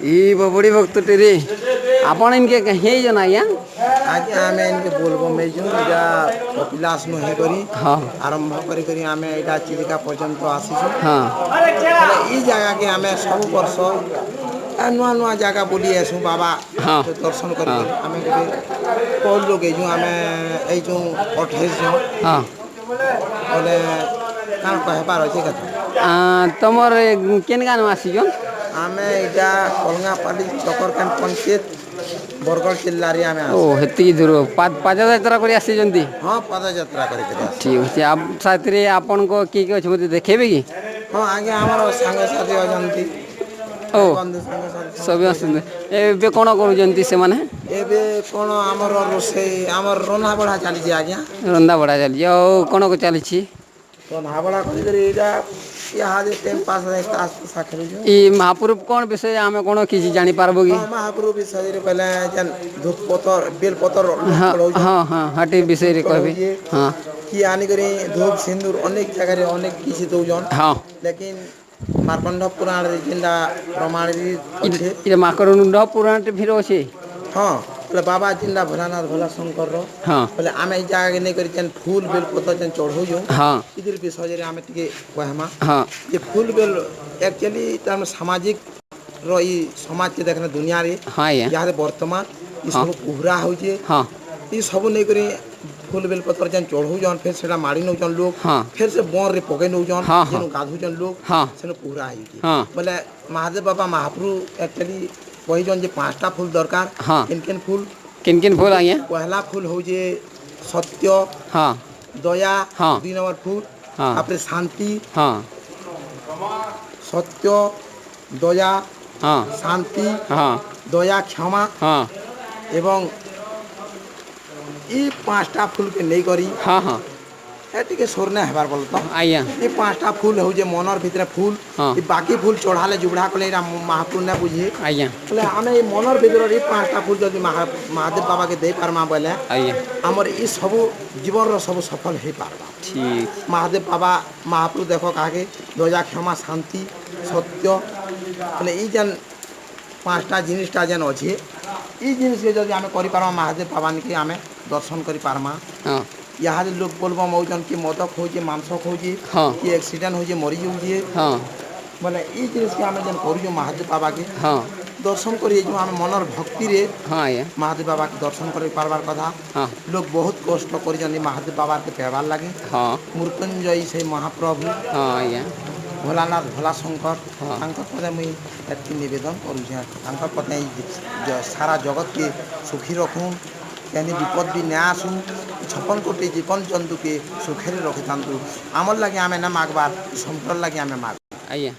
ई बबड़ी भक्त रे आपण इनके हे जन आज्ञा आज आम इनके बोलबो में जो इटा कपिलास नु हे करी हाँ आरंभ करी करी आम इटा चिलिका पर्यंत आसीछु हाँ ई जगह के आम सब वर्ष नुआ नुआ जगह बोली आसु बाबा हाँ दर्शन कर आम कौन लोग जो आम जो 28 जन हाँ बोले कान कहबार अच्छे कथा तुमर केन गान आसीजन आम इटा कलंगापाली चकरकान पंचायत बरगढ़ जिल्ला रे आम ओ हेती दूर पाद यात्रा कर आसीजंती हाँ पदयात्रा कर ठीक अच्छे आप साथी आपन को किए किए अच्छे देखेबे कि हाँ आगे आमर सांग साथी अछंती ओ बंधु सांग साथी सब आसते एबे कोन करूजंती से माने एबे कोन आमर रोसई आमर रन्हा बढा चली जे आज्ञा रंदा बड़ा चली ओ कोन को चली छी रन्हा बढा करी करी एटा यहाँ जे टाइम पास रे तास साखरे जो ई महापुरुष कोन विषय आमे कोन किछि जानि पारबो कि महाप्रभु विषय रे पहले जन धूप पतर बेल पतर हाँ हाँ हाँ हटे विषय रे कहबे हाँ कि आनी करी धूप सिंदूर अनेक जगह रे अनेक किछि दउजन हाँ लेकिन मार्कंड पुराण रे जिंदा प्रमाण रे अच्छे ये माकरुंड पुराण टे फिर अछि हाँ बोले बाबा जिंदा भोलानाथ भोला शंकर रो हाँ बोले आमे ई जगह के नै करी जन फूल बेल पतर जन चढ़ो जो हाँ इधर विषय रे आमे टिके कहमा हाँ ये फूल बेल एक्चुअली तम सामाजिक रो ई समाज के देखना दुनिया रे हाँ ये यहाँ वर्तमान ई सब उहरा हो जे हाँ ई सब नै करी फूल बेल पतर जन चढ़ो जन फिर सेटा मारी नौ जन लोग हाँ फिर से बोर रे पके नौ जन हाँ, जेनु गाधु जन लोग हाँ सेनु पूरा आई जे हाँ बोले महादेव बाबा महाप्रभु एक्चुअली वही जन जे पांचटा फूल दरकार हाँ किन फूल किन फूल आइए पहला फूल हो जे सत्य हाँ दया हाँ 2 नंबर फूल हाँ आपरे शांति हाँ सत्य दया हाँ शांति हाँ दया क्षमा हाँ एवं ई पांचटा फूल के नहीं करी हाँ हाँ ए टिके सोरने हेबार बोलता आइए ये पांचटा फूल हो जे मनर भीतर फूल हाँ ई बाकी फूल चढ़ाले जुबड़ा कले एरा महाप्रभु ने बुझी आइए बोले आमे ई मनर भीतर ई पांचटा फूल जदी महादेव बाबा के दे पारमा बोले आइए हमर ई सब जीवन रो सब सफल हे पारबा ठीक महादेव बाबा महाप्रभु देखो काके दया क्षमा शांति सत्य बोले ई जन पांचटा जिनिसटा जन अछि ई जिनिस के जदी आमे करि पारमा महादेव बाबा के आमे दर्शन करि पारमा हाँ यहाँ लोग बोलबो मौजन कि मदक हो जे मांस हो जे हाँ कि एक्सीडेंट हो जे मरी जाऊ जे हाँ बोले ई जिनिस के आमे जन करू जो महादेव बाबा के हाँ दर्शन करी जो आमे मनर भक्ति रे हाँ आइए महादेव बाबा के दर्शन करि पारबार कथा हाँ लोग बहुत कष्ट करि जन महादेव बाबा के पेवार लागे हाँ मृत्युंजय से महाप्रभु हाँ आइए भोलानाथ भोला शंकर हाँ तांकर पदे मुई एति निवेदन करू छे तांकर पदे सारा जगत के सुखी रखूं यानी विपद भी ना आसू 56 कोटी जीवन जंतु के सुखेरे रखि तांतु आमर लगे आमे ना मागबार संतर लगे आमे माग आइए